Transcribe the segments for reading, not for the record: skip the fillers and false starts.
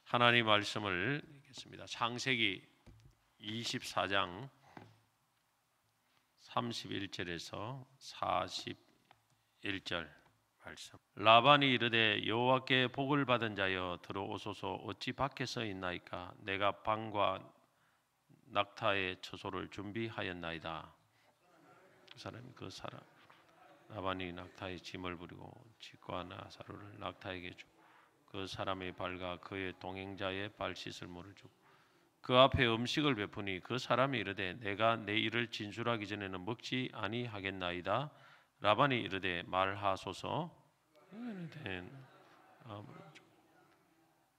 하나님 말씀을 읽겠습니다. 창세기 24장 31절에서 41절 말씀. 라반이 이르되 여호와께 복을 받은 자여 들어오소서. 어찌 밖에서 있나이까? 내가 방과 낙타의 처소를 준비하였나이다. 그 사람 라반이 낙타의 짐을 부리고 집과 나사로를 낙타에게 주고 그 사람의 발과 그의 동행자의 발 씻을 물을 주고 그 앞에 음식을 베푸니 그 사람이 이르되 내가 내 일을 진술하기 전에는 먹지 아니하겠나이다. 라반이 이르되 말하소서.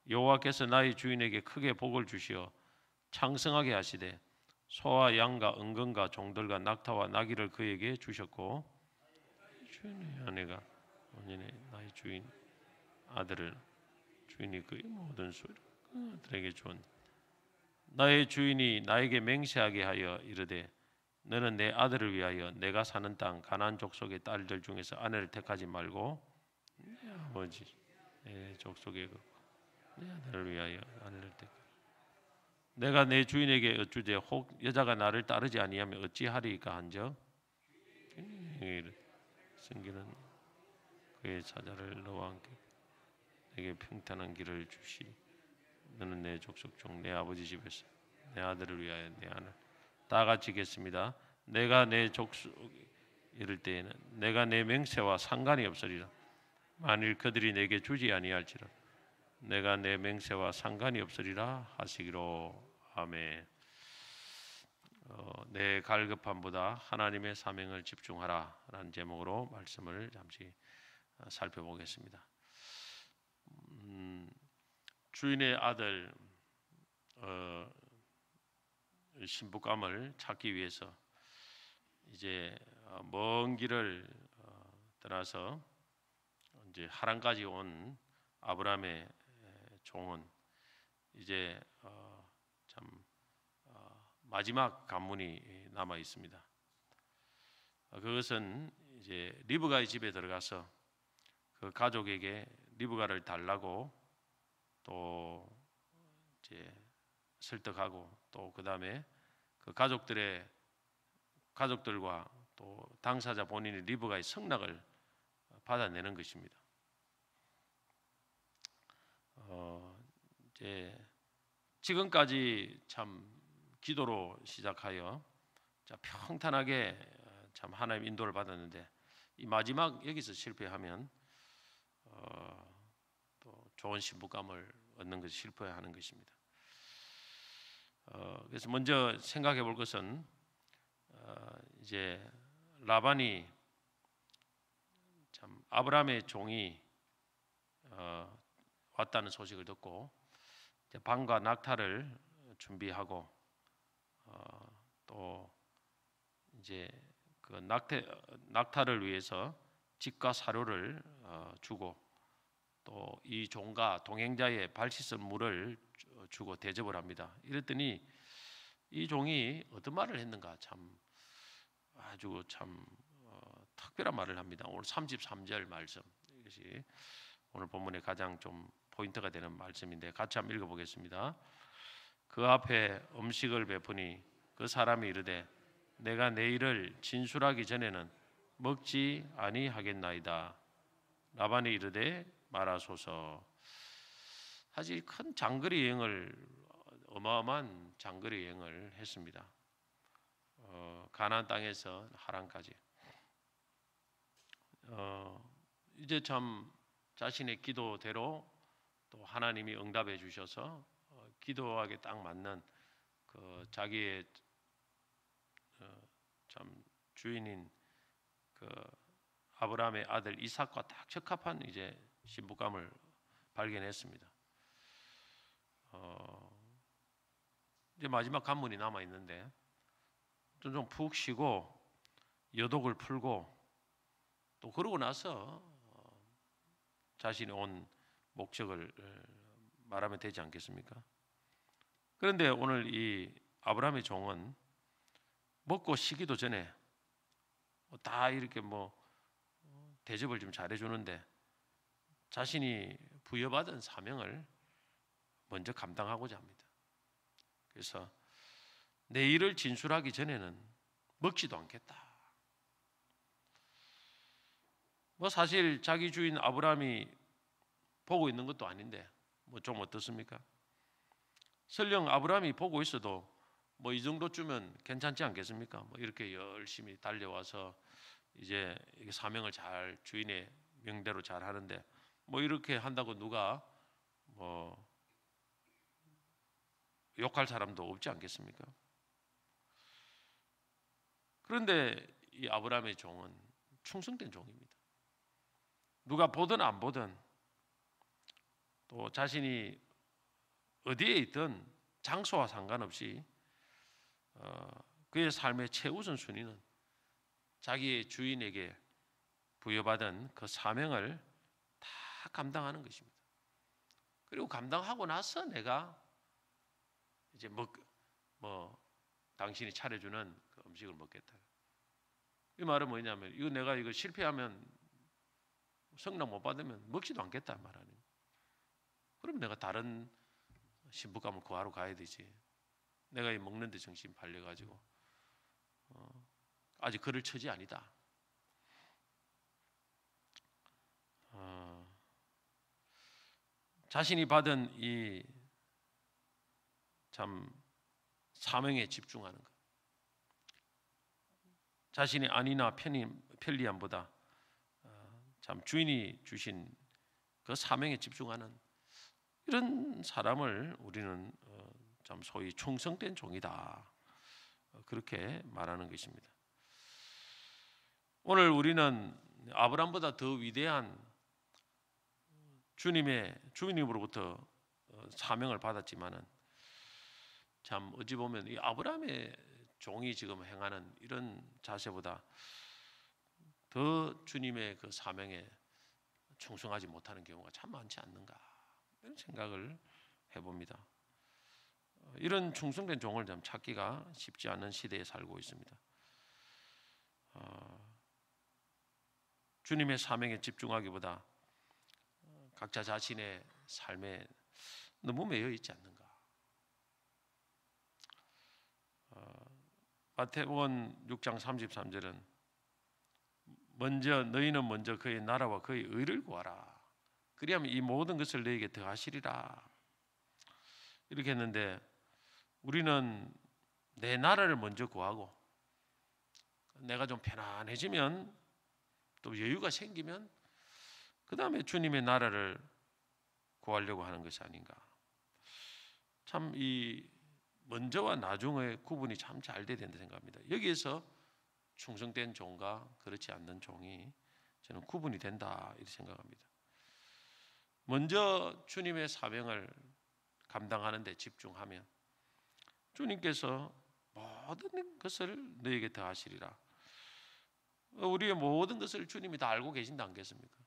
여호와께서 나의 주인에게 크게 복을 주시어 창성하게 하시되 소와 양과 은근과 종들과 낙타와 나귀를 그에게 주셨고 주인의 아내가 원년에 나의 주인 아들을 주인이 그의 모든 소유들에게 준 나의 주인이 나에게 맹세하게 하여 이르되 너는 내 아들을 위하여 내가 사는 땅 가나안 족속의 딸들 중에서 아내를 택하지 말고 내 아버지 내 족속의 내 아들을 위하여 아내를 택하라. 내가 내 주인에게 어찌되 혹 여자가 나를 따르지 아니하면 어찌하리까 한적 승기는 그의 사자를 너와 함께 내게 평탄한 길을 주시리. 너는 내 족속 중 내 아버지 집에서 내 아들을 위하여 내 아들 다 같이 읽겠습니다. 내가 내 족속 이를 때에는 내가 내 맹세와 상관이 없으리라. 만일 그들이 내게 주지 아니할지라 내가 내 맹세와 상관이 없으리라 하시기로. 아멘. 내 갈급함보다 하나님의 사명을 집중하라 라는 제목으로 말씀을 잠시 살펴보겠습니다. 주인의 아들 신부감을 찾기 위해서 이제 먼 길을 떠나서 이제 하란까지 온 아브라함의 종은 이제 참 마지막 관문이 남아 있습니다. 그것은 이제 리브가의 집에 들어가서 그 가족에게 리브가를 달라고 또 이제 설득하고 또 그 다음에 그 가족들과 또 당사자 본인이 리브가의 승낙을 받아내는 것입니다. 이제 지금까지 참 기도로 시작하여 평탄하게 참 하나님 인도를 받았는데 이 마지막 여기서 실패하면 또 좋은 신부감을 얻는 것이 실패하는 것입니다. 그래서 먼저 생각해 볼 것은 이제 라반이 참 아브라함의 종이 왔다는 소식을 듣고 이제 방과 낙타를 준비하고 또 이제 그 낙타를 위해서 집과 사료를 주고 또 이 종과 동행자의 발 씻을 물을 주고 대접을 합니다. 이랬더니 이 종이 어떤 말을 했는가 참 아주 참 특별한 말을 합니다. 오늘 33절 말씀, 이것이 오늘 본문의 가장 좀 포인트가 되는 말씀인데 같이 한번 읽어보겠습니다. 그 앞에 음식을 베푸니 그 사람이 이르되 내가 내 일을 진술하기 전에는 먹지 아니하겠나이다. 라반이 이르되 말하소서. 사실 큰 장거리 여행을 어마어마한 장거리 여행을 했습니다. 가나안 땅에서 하란까지. 이제 참 자신의 기도대로 또 하나님이 응답해 주셔서 기도하게 딱 맞는 그 자기의 참 주인인 그 아브라함의 아들 이삭과 딱 적합한 이제 신부감을 발견했습니다. 이제 마지막 관문이 남아 있는데 좀 푹 쉬고 여독을 풀고 또 그러고 나서 자신이 온 목적을 말하면 되지 않겠습니까? 그런데 오늘 이 아브라함의 종은 먹고 쉬기도 전에 다 이렇게 대접을 좀 잘해주는데 자신이 부여받은 사명을 먼저 감당하고자 합니다. 그래서 내일을 진술하기 전에는 먹지도 않겠다. 뭐 사실 자기 주인 아브라함이 보고 있는 것도 아닌데 뭐 좀 어떻습니까? 설령 아브라함이 보고 있어도 뭐 이 정도쯤은 괜찮지 않겠습니까? 뭐 이렇게 열심히 달려와서 이제 사명을 잘 주인의 명대로 잘 하는데 뭐 이렇게 한다고 누가 뭐 욕할 사람도 없지 않겠습니까? 그런데 이 아브라함의 종은 충성된 종입니다. 누가 보든 안 보든 또 자신이 어디에 있든 장소와 상관없이 그의 삶의 최우선 순위는 자기의 주인에게 부여받은 그 사명을 다 감당하는 것입니다. 그리고 감당하고 나서 내가 이제 당신이 차려주는 그 음식을 먹겠다. 이 말은 뭐냐면 이거 내가 이거 실패하면 성령 못 받으면 먹지도 않겠다 말 아니에요. 그럼 내가 다른 신부감을 구하러 가야 되지. 내가 이 먹는 데 정신 팔려가지고 아직 그럴 처지 아니다. 자신이 받은 이 참 사명에 집중하는 것. 자신의 안위나 편리함보다 참 주인이 주신 그 사명에 집중하는 이런 사람을 우리는 참 소위 충성된 종이다. 그렇게 말하는 것입니다. 오늘 우리는 아브라함보다 더 위대한 주님으로부터 사명을 받았지만은 참 어찌 보면 이 아브라함의 종이 지금 행하는 이런 자세보다 더 주님의 그 사명에 충성하지 못하는 경우가 참 많지 않는가 이런 생각을 해봅니다. 이런 충성된 종을 좀 찾기가 쉽지 않은 시대에 살고 있습니다. 주님의 사명에 집중하기보다 각자 자신의 삶에 너무 매여 있지 않는가. 마태복음 6장 33절은 너희는 먼저 그의 나라와 그의 의를 구하라. 그리하면 이 모든 것을 너에게 더하시리라. 이렇게 했는데 우리는 내 나라를 먼저 구하고 내가 좀 편안해지면 또 여유가 생기면 그 다음에 주님의 나라를 구하려고 하는 것이 아닌가. 참 이 먼저와 나중의 구분이 참 잘 돼야 된다 생각합니다. 여기에서 충성된 종과 그렇지 않는 종이 저는 구분이 된다 이렇게 생각합니다. 먼저 주님의 사명을 감당하는 데 집중하면 주님께서 모든 것을 너에게 더하시리라. 우리의 모든 것을 주님이 다 알고 계신다 않겠습니까?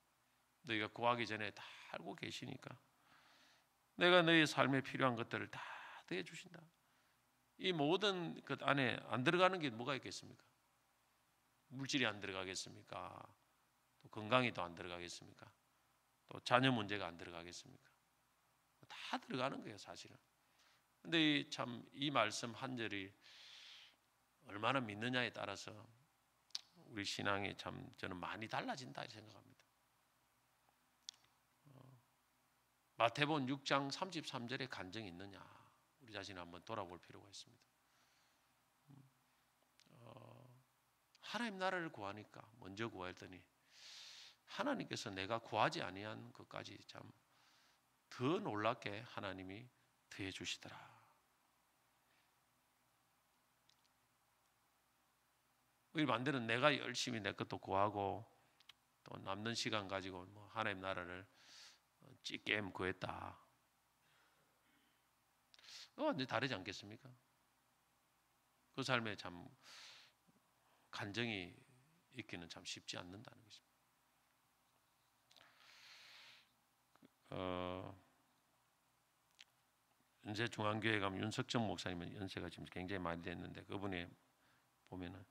너희가 구하기 전에 다 알고 계시니까 내가 너희 삶에 필요한 것들을 다 더해 주신다. 이 모든 것 안에 안 들어가는 게 뭐가 있겠습니까? 물질이 안 들어가겠습니까? 또 건강이 또 안 들어가겠습니까? 또 자녀 문제가 안 들어가겠습니까? 다 들어가는 거예요, 사실은. 근데 참 이 말씀 한 절이 얼마나 믿느냐에 따라서 우리 신앙이 참 저는 많이 달라진다 생각합니다. 마태복음 6장 33절에 간증이 있느냐? 우리 자신을 한번 돌아볼 필요가 있습니다. 하나님 나라를 구하니까 먼저 구했더니 하나님께서 내가 구하지 아니한 것까지 참 더 놀랍게 하나님이 더해 주시더라. 우리 반대는 내가 열심히 내 것도 구하고 또 남는 시간 가지고 뭐 하나님 나라를 찌게임 구했다. 완전히 다르지 않겠습니까? 그 삶에 참 간정이 있기는 참 쉽지 않는다는 것입니다. 연세 중앙교회 가면 윤석정 목사님은 연세가 지금 굉장히 많이 됐는데 그분이 보면은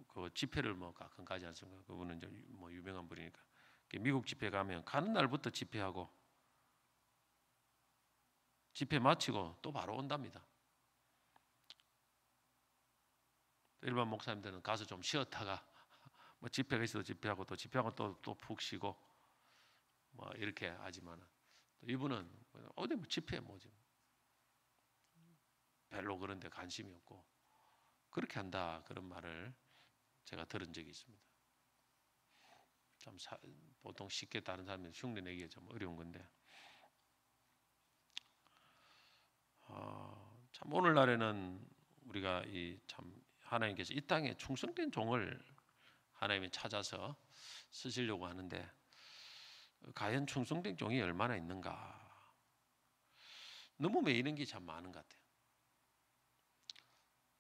그 집회를 뭐 가끔 가지 않습니까? 그분은 이제 뭐 유명한 분이니까 미국 집회 가면 가는 날부터 집회하고 집회 마치고 또 바로 온답니다. 일반 목사님들은 가서 좀 쉬었다가 뭐 집회가 있어도 집회하고 또 집회하고 또 푹 쉬고 뭐 이렇게 하지만은 이분은 어디 뭐 집회 뭐지 별로 그런 데 관심이 없고 그렇게 한다 그런 말을 제가 들은 적이 있습니다. 참 보통 쉽게 다른 사람이 흉내 내기가 좀 어려운 건데 참 오늘날에는 우리가 이 참 하나님께서 이 땅에 충성된 종을 하나님이 찾아서 쓰시려고 하는데 과연 충성된 종이 얼마나 있는가? 너무 매이는 게 참 많은 것 같아요.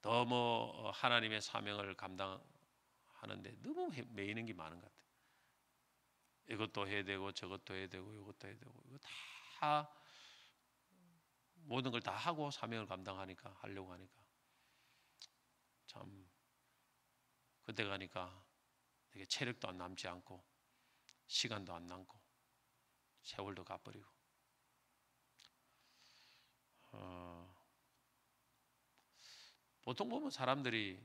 더 뭐 하나님의 사명을 감당하는데 너무 매이는 게 많은 것 같아요. 이것도 해야 되고 저것도 해야 되고 이것도 해야 되고 이거 다 모든 걸 다 하고 사명을 감당하니까 하려고 하니까 참 그때 가니까 되게 체력도 안 남지 않고 시간도 안 남고 세월도 가버리고 보통 보면 사람들이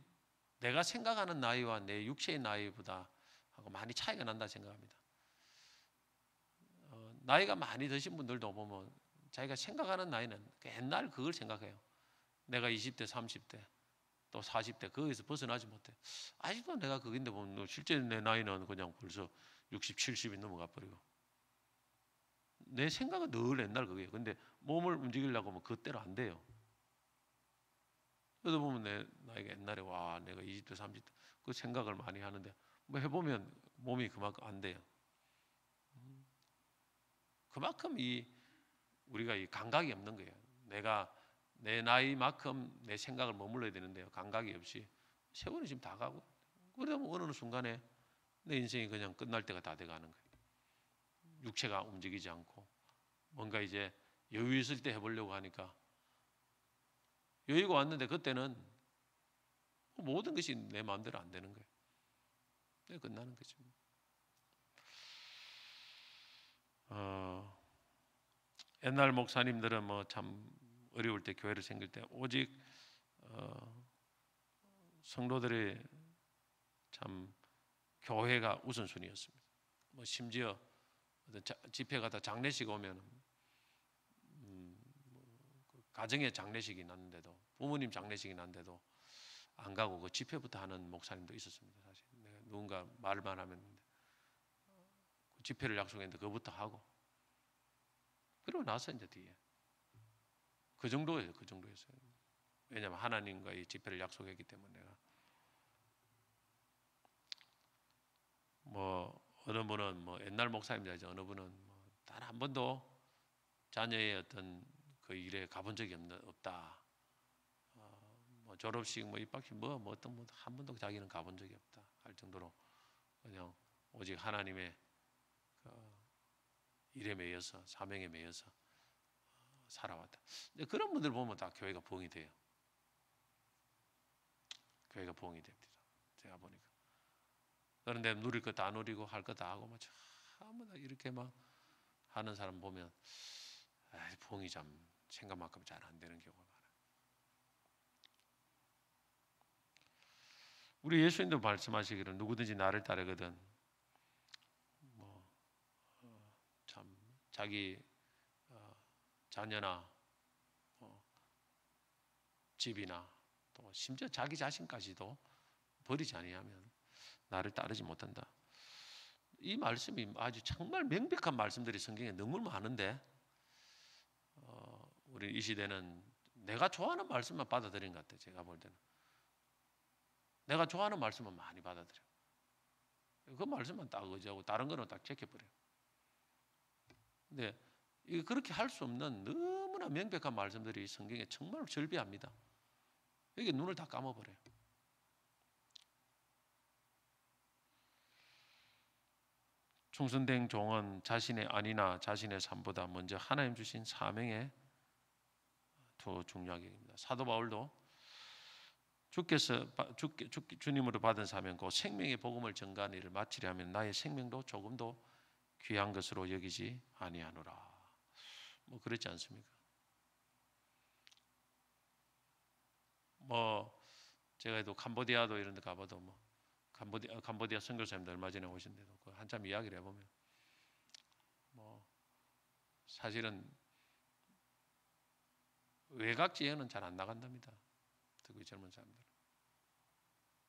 내가 생각하는 나이와 내 육체의 나이보다 하고 많이 차이가 난다 생각합니다. 나이가 많이 드신 분들도 보면 자기가 생각하는 나이는 옛날 그걸 생각해요. 내가 20대, 30대, 또 40대 거기서 벗어나지 못해. 아직도 내가 그긴데 보면 실제 내 나이는 그냥 벌써 60, 70이 넘어가 버리고. 내 생각은 늘 옛날 그게요. 근데 몸을 움직이려고 하면 그때로 안 돼요. 그러다 보면 내 나이가 옛날에 와 내가 20대, 30대 그 생각을 많이 하는데 뭐 해보면 몸이 그만큼 안 돼요. 그만큼 우리가 이 감각이 없는 거예요. 내가 내 나이만큼 내 생각을 머물러야 되는데요. 감각이 없이 세월이 지금 다 가고 그러다 보면 어느 순간에 내 인생이 그냥 끝날 때가 다 돼가는 거예요. 육체가 움직이지 않고 뭔가 이제 여유 있을 때 해보려고 하니까 여유가 왔는데 그때는 모든 것이 내 마음대로 안 되는 거예요. 끝나는 거죠. 옛날 목사님들은 뭐 참 어려울 때 교회를 생길 때 오직 성도들이 참 교회가 우선순위였습니다. 뭐 심지어 집회 가다 장례식 오면 가정의 장례식이 났는데도 부모님 장례식이 났는데도 안 가고 그 집회부터 하는 목사님도 있었습니다. 사실 내가 누군가 말만 하면 그 집회를 약속했는데 그거부터 하고 그러고 나서 이제 뒤에 그 정도예요. 그 정도였어요. 왜냐하면 하나님과 이 집회를 약속했기 때문에 내가 뭐 어느 분은 뭐 옛날 목사님이죠. 어느 분은 뭐 단 한 번도 자녀의 어떤 그 일에 가본 적이 없다. 뭐 졸업식 뭐 입학식 뭐 어떤 뭐 한 번도 자기는 가본 적이 없다 할 정도로 그냥 오직 하나님의 그 일에 매여서 사명에 매여서 살아왔다. 근데 그런 분들 보면 다 교회가 부흥이 돼요. 교회가 부흥이 됩니다. 제가 보니까. 그런데 누릴 거 다 누리고 할 거 다 하고 막 전부 다 이렇게 막 하는 사람 보면 부흥이 참 생각만큼 잘 안 되는 경우가 많아요. 우리 예수님도 말씀하시기를 누구든지 나를 따르거든 참 자기 자녀나 집이나 또 심지어 자기 자신까지도 버리지 아니하면 나를 따르지 못한다. 이 말씀이 아주 정말 명백한 말씀들이 성경에 너무 많은데 우리 이 시대는 내가 좋아하는 말씀만 받아들인 것 같아요. 제가 볼 때는 내가 좋아하는 말씀만 많이 받아들여요. 그 말씀만 딱 의지하고 다른 거는 딱 제껴버려요. 근데 그렇게 할 수 없는 너무나 명백한 말씀들이 성경에 정말 절비합니다. 여기 눈을 다 감아버려요. 충성된 종은 자신의 안위나 자신의 삶보다 먼저 하나님 주신 사명에 더 중요하게 됩니다. 사도 바울도 주님으로 받은 사명고 생명의 복음을 전가하는 일을 마치려 하면 나의 생명도 조금도 귀한 것으로 여기지 아니하노라. 뭐 그렇지 않습니까? 뭐 제가 또 캄보디아도 이런 데 가봐도 뭐 캄보디아 선교사님들 얼마 전에 오신데도 그 한참 이야기를 해보면 뭐 사실은 외곽 지역은 잘 안 나간답니다. 특히 젊은 사람들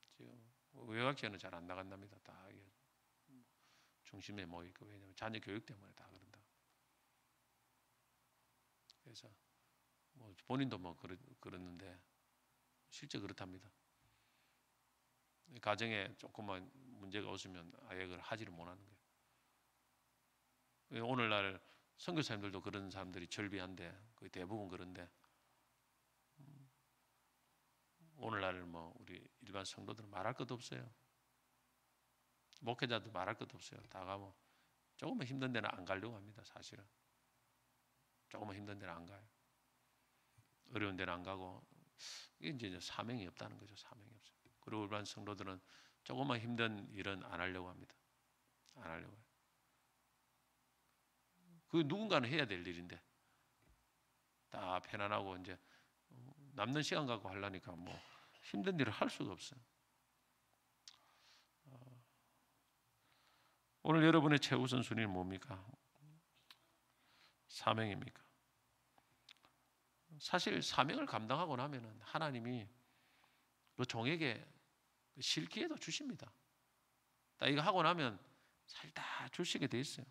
지금 외곽 지역은 잘 안 나간답니다. 다 중심에 모이고 왜냐하면 자녀 교육 때문에 다 그런다. 그래서 뭐 본인도 뭐 그랬는데 실제 그렇답니다. 가정에 조금만 문제가 없으면 아예 그걸 하지를 못하는 거예요. 오늘날 선교사님들도 그런 사람들이 절비한데 거의 대부분 그런데 오늘날 뭐 우리 일반 성도들은 말할 것도 없어요. 목회자도 말할 것도 없어요. 다 가면 조금만 힘든 데는 안 가려고 합니다. 사실은 조금만 힘든 데는 안 가요. 어려운 데는 안 가고 이게 이제 사명이 없다는 거죠. 사명이 없어요. 그리고 일반 성도들은 조금만 힘든 일은 안 하려고 합니다. 안 하려고 해요. 그 누군가는 해야 될 일인데 다 편안하고 이제 남는 시간 갖고 하려니까 뭐 힘든 일을 할 수가 없어요. 오늘 여러분의 최우선 순위는 뭡니까? 사명입니까? 사실 사명을 감당하고 나면은 하나님이 그 종에게 실기에도 주십니다. 딱 이거 하고 나면 사실 다 주시게 돼 있어요.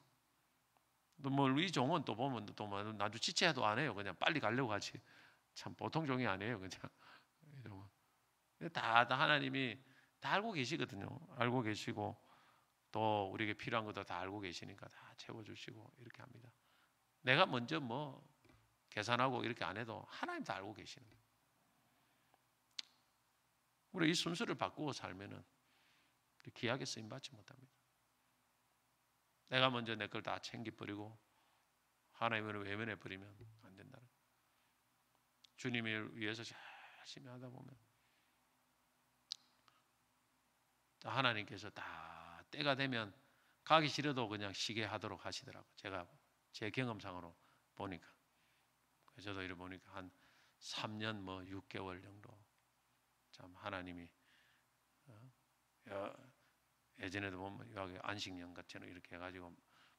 또 뭐 이 종은 또 보면 또 뭐 나도 지체도 안 해요. 그냥 빨리 가려고 하지. 참 보통 종이 아니에요. 그냥 다 하나님이 다 알고 계시거든요. 알고 계시고 또 우리에게 필요한 것도 다 알고 계시니까 다 채워주시고 이렇게 합니다. 내가 먼저 뭐 계산하고 이렇게 안 해도 하나님 다 알고 계시는 거예요. 우리 이 순서를 바꾸고 살면은 귀하게 쓰임 받지 못합니다. 내가 먼저 내 걸 다 챙겨버리고 하나님을 외면해 버리면 안 된다는 거예요. 주님을 위해서 열심히 하다 보면 하나님께서 다 때가 되면 가기 싫어도 그냥 쉬게 하도록 하시더라고요. 제가 제 경험상으로 보니까. 저도 이래 보니까 한 3년 뭐 6개월 정도 참 하나님이 예전에도 보면 여기 안식년 같처럼 이렇게 해가지고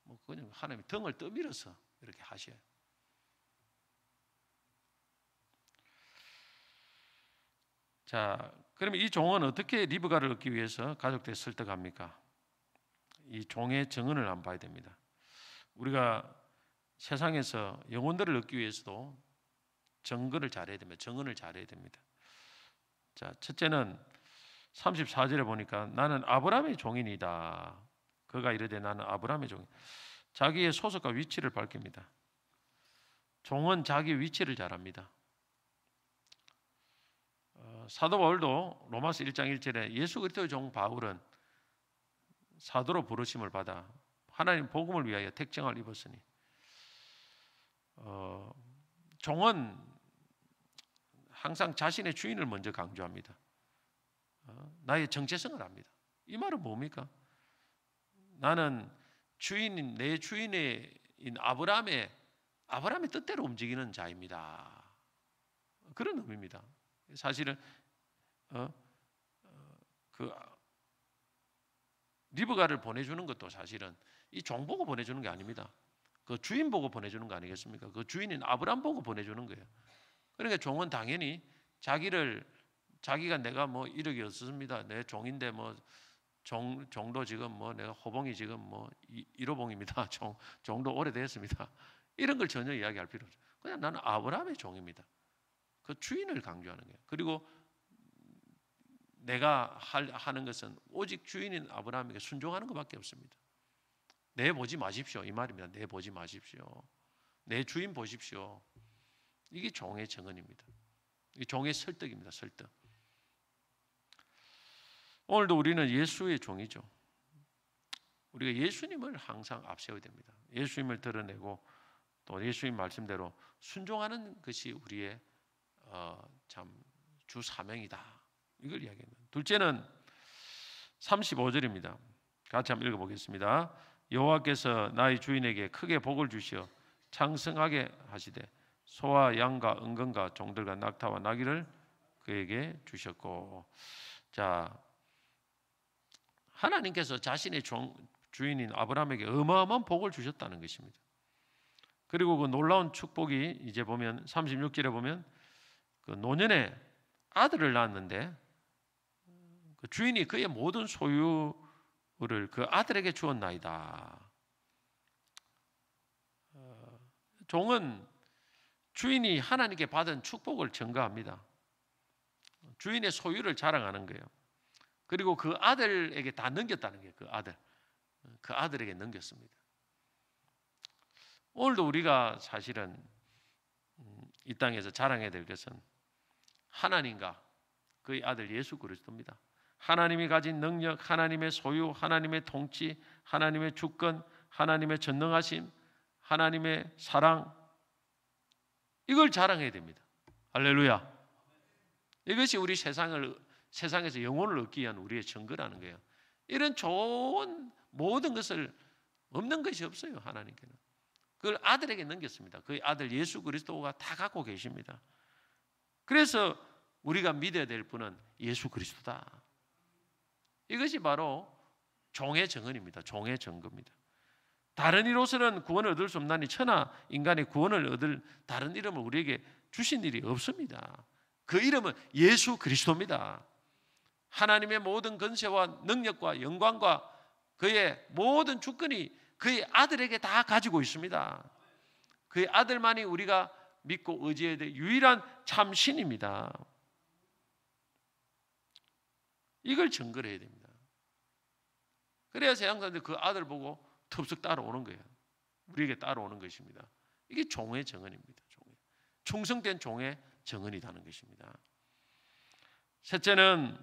뭐 그냥 하나님이 등을 떠밀어서 이렇게 하셔요. 자, 그러면 이 종은 어떻게 리브가를 얻기 위해서 가족들에 설득합니까? 이 종의 정언을 한번 봐야 됩니다. 우리가 세상에서 영혼들을 얻기 위해서도 정언을 잘해야 됩니다. 정언을 잘해야 됩니다. 자, 첫째는 34절에 보니까 나는 아브라함의 종이니다. 그가 이르되 나는 아브라함의 종. 자기의 소속과 위치를 밝힙니다. 종은 자기 위치를 잘 압니다. 사도 바울도 로마서 1장 1절에 예수 그리스도의 종 바울은 사도로 부르심을 받아 하나님 복음을 위하여 택정을 입었으니 종은 항상 자신의 주인을 먼저 강조합니다. 나의 정체성을 압니다. 이 말은 뭡니까? 나는 주인인 내 주인인 아브라함의 뜻대로 움직이는 자입니다. 그런 의미입니다. 사실은 그 리브가를 보내주는 것도 사실은 이 종 보고 보내주는 게 아닙니다. 그 주인 보고 보내주는 거 아니겠습니까? 그 주인인 아브라함 보고 보내주는 거예요. 그러니까 종은 당연히 자기가 내가 뭐 이력이 없습니다. 내 종인데 뭐 종도 지금 뭐 내가 호봉이 지금 뭐 1호봉입니다. 종도 오래됐습니다. 이런 걸 전혀 이야기할 필요 없어요. 그냥 나는 아브라함의 종입니다. 그 주인을 강조하는 거예요. 그리고 내가 하는 것은 오직 주인인 아브라함에게 순종하는 것밖에 없습니다. 내 보지 마십시오. 이 말입니다. 내 보지 마십시오. 내 주인 보십시오. 이게 종의 정언입니다. 이 종의 설득입니다. 설득. 오늘도 우리는 예수의 종이죠. 우리가 예수님을 항상 앞세워야 됩니다. 예수님을 드러내고 또 예수님 말씀대로 순종하는 것이 우리의 참 주 사명이다. 이걸 이야기합니다. 둘째는 35절입니다. 같이 한번 읽어보겠습니다. 여호와께서 나의 주인에게 크게 복을 주시어 창성하게 하시되 소와 양과 은금과 종들과 낙타와 나귀를 그에게 주셨고, 자, 하나님께서 자신의 주인인 아브라함에게 어마어마한 복을 주셨다는 것입니다. 그리고 그 놀라운 축복이 이제 보면 36절에 보면 그 노년에 아들을 낳았는데 그 주인이 그의 모든 소유를 그 아들에게 주었나이다. 종은 주인이 하나님께 받은 축복을 전가합니다. 주인의 소유를 자랑하는 거예요. 그리고 그 아들에게 다 넘겼다는 거예요. 그 아들에게 넘겼습니다. 오늘도 우리가 사실은 이 땅에서 자랑해야 될 것은 하나님과 그의 아들 예수 그리스도입니다. 하나님이 가진 능력, 하나님의 소유, 하나님의 통치, 하나님의 주권, 하나님의 전능하심, 하나님의 사랑, 이걸 자랑해야 됩니다. 할렐루야. 이것이 우리 세상에서 영혼을 얻기 위한 우리의 증거라는 거예요. 이런 좋은 모든 것을 없는 것이 없어요. 하나님께는. 그걸 아들에게 넘겼습니다. 그 아들 예수 그리스도가 다 갖고 계십니다. 그래서 우리가 믿어야 될 분은 예수 그리스도다. 이것이 바로 종의 증언입니다. 종의 증거입니다. 다른 이로서는 구원을 얻을 수 없나니 천하 인간의 구원을 얻을 다른 이름을 우리에게 주신 일이 없습니다. 그 이름은 예수 그리스도입니다. 하나님의 모든 권세와 능력과 영광과 그의 모든 주권이 그의 아들에게 다 가지고 있습니다. 그의 아들만이 우리가 믿고 의지해야 될 유일한 참 신입니다. 이걸 증거를 해야 됩니다. 그래야 세상 사람들이 그 아들 보고 덥석 따라오는 거예요. 우리에게 따라오는 것입니다. 이게 종의 증언입니다. 충성된 종의 증언이라는 것입니다. 셋째는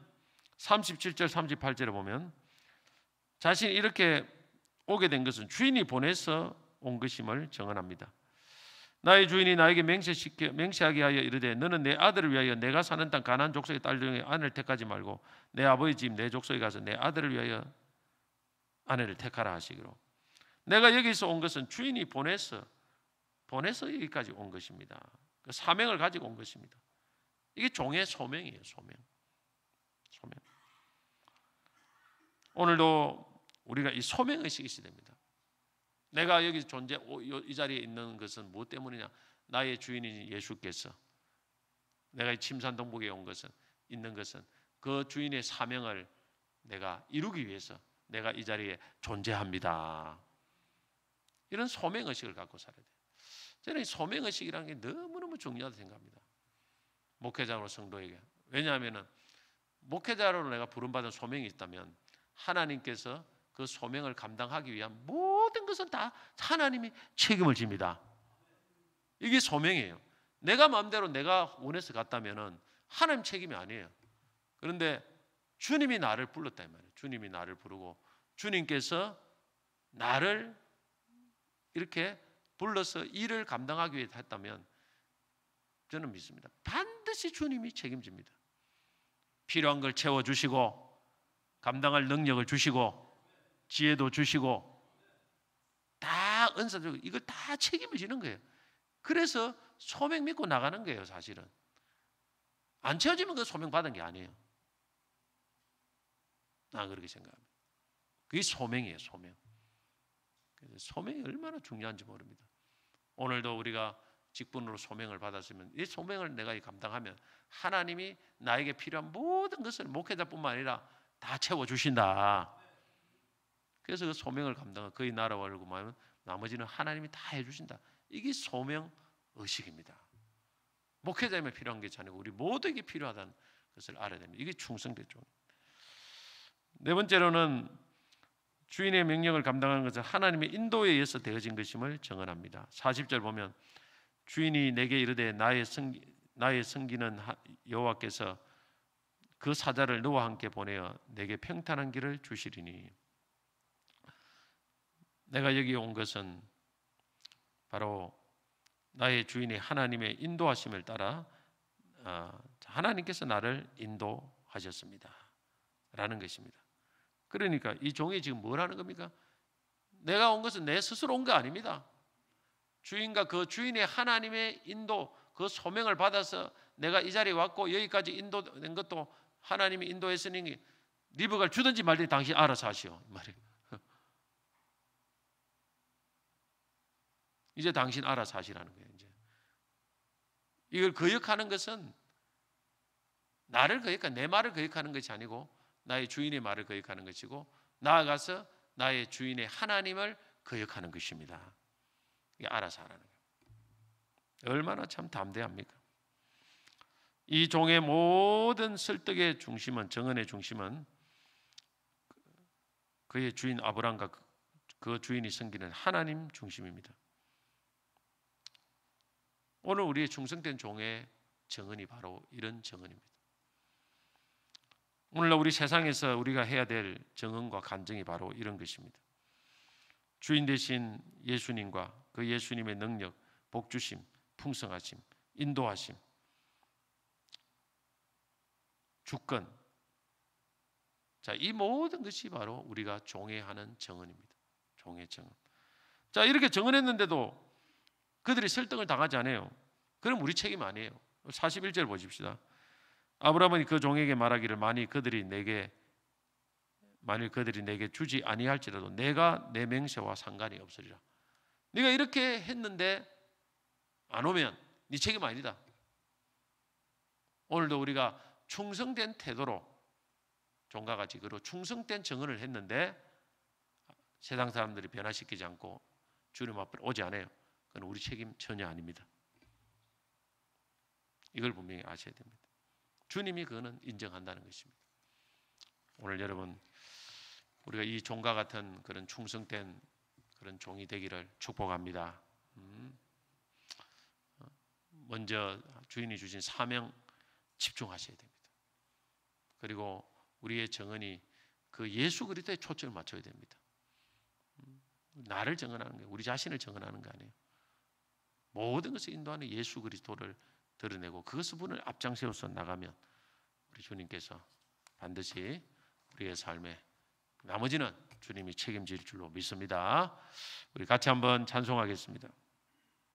37절 38절에 보면 자신이 이렇게 오게 된 것은 주인이 보내서 온 것임을 증언합니다. 나의 주인이 나에게 맹세하게 하여 이르되 너는 내 아들을 위하여 내가 사는 땅 가나안 족속의 딸 중에 아내를 택하지 말고 내 아버지 집 내 족속에 가서 내 아들을 위하여 아내를 택하라 하시기로. 내가 여기서 온 것은 주인이 보내서 여기까지 온 것입니다. 그 사명을 가지고 온 것입니다. 이게 종의 소명이에요. 소명. 오늘도 우리가 이 소명의식이 있어야 됩니다. 내가 여기 이 자리에 있는 것은 무엇 때문이냐? 나의 주인인 예수께서 내가 이 침산동북에 있는 것은 그 주인의 사명을 내가 이루기 위해서 내가 이 자리에 존재합니다. 이런 소명의식을 갖고 살아야 돼요. 저는 이 소명의식이라는 게 너무너무 중요하다고 생각합니다. 목회자로 성도에게. 왜냐하면 목회자로 내가 부름받은 소명이 있다면 하나님께서 그 소명을 감당하기 위한 모든 것은 다 하나님이 책임을 집니다. 이게 소명이에요. 내가 마음대로 내가 원해서 갔다면 하나님 책임이 아니에요. 그런데 주님이 나를 불렀다 이 말이에요. 주님이 나를 부르고 주님께서 나를 이렇게 불러서 일을 감당하기 위해 했다면 저는 믿습니다. 반드시 주님이 책임집니다. 필요한 걸 채워주시고 감당할 능력을 주시고 지혜도 주시고 다 은사 주고 이걸 다 책임을 지는 거예요. 그래서 소명 믿고 나가는 거예요. 사실은 안 채워지면 그 소명 받은 게 아니에요. 나 그렇게 생각합니다. 그게 소명이에요. 소명. 소명이 얼마나 중요한지 모릅니다. 오늘도 우리가 직분으로 소명을 받았으면 이 소명을 내가 감당하면 하나님이 나에게 필요한 모든 것을 목회자뿐만 아니라 다 채워주신다. 그래서 그 소명을 감당하고 그의 나라와 얼굴만 나머지는 하나님이 다 해주신다. 이게 소명의식입니다. 목회자에게 필요한 게 아니고 우리 모두에게 필요하다는 것을 알아야 됩니다. 이게 충성되죠. 네 번째로는 주인의 명령을 감당하는 것은 하나님의 인도에 의해서 되어진 것임을 증언합니다. 40절 보면 주인이 내게 이르되 나의 성기는 여호와께서 그 사자를 너와 함께 보내어 내게 평탄한 길을 주시리니. 내가 여기 온 것은 바로 나의 주인이 하나님의 인도하심을 따라 하나님께서 나를 인도하셨습니다 라는 것입니다. 그러니까 이 종이 지금 뭘 하는 겁니까? 내가 온 것은 내 스스로 온 거 아닙니다. 주인과 그 주인의 하나님의 인도, 그 소명을 받아서 내가 이 자리에 왔고 여기까지 인도된 것도 하나님이 인도했으니 리버갈 주든지 말든지 당신 알아서 하시오 말이에요. 이제 당신 알아서 하시라는 거예요. 이제 이걸 거역하는 것은 나를 거역하는, 내 말을 거역하는 것이 아니고 나의 주인의 말을 거역하는 것이고, 나아가서 나의 주인의 하나님을 거역하는 것입니다. 이게 알아서 하라는 거예요. 얼마나 참 담대합니까? 이 종의 모든 설득의 중심은, 정언의 중심은 그의 주인 아브람과 그 주인이 섬기는 하나님 중심입니다. 오늘 우리의 충성된 종의 정언이 바로 이런 정언입니다. 오늘날 우리 세상에서 우리가 해야 될 정언과 간증이 바로 이런 것입니다. 주인 되신 예수님과 그 예수님의 능력, 복주심, 풍성하심, 인도하심, 주권, 자, 이 모든 것이 바로 우리가 종애하는 정언입니다. 종의 정언. 자, 이렇게 정언했는데도 그들이 설득을 당하지 않아요. 그럼 우리 책임 아니에요. 41절 보십시다. 아브라함은 그 종에게 말하기를 만일 그들이 내게 주지 아니할지라도 내가 내 맹세와 상관이 없으리라. 네가 이렇게 했는데 안 오면 네 책임 아니다. 오늘도 우리가 충성된 태도로 종과 같이 그리고 충성된 정언을 했는데 세상 사람들이 변화시키지 않고 주님 앞에 오지 않아요. 그건 우리 책임 전혀 아닙니다. 이걸 분명히 아셔야 됩니다. 주님이 그거는 인정한다는 것입니다. 오늘 여러분, 우리가 이 종과 같은 그런 충성된 그런 종이 되기를 축복합니다. 먼저 주인이 주신 사명 집중하셔야 됩니다. 그리고 우리의 정언이 그 예수 그리스도에 초점을 맞춰야 됩니다. 나를 정언하는 거예요. 우리 자신을 정언하는 거 아니에요. 모든 것을 인도하는 예수 그리스도를 드러내고 그것을 분을 앞장세워서 나가면 우리 주님께서 반드시 우리의 삶에 나머지는 주님이 책임질 줄로 믿습니다. 우리 같이 한번 찬송하겠습니다.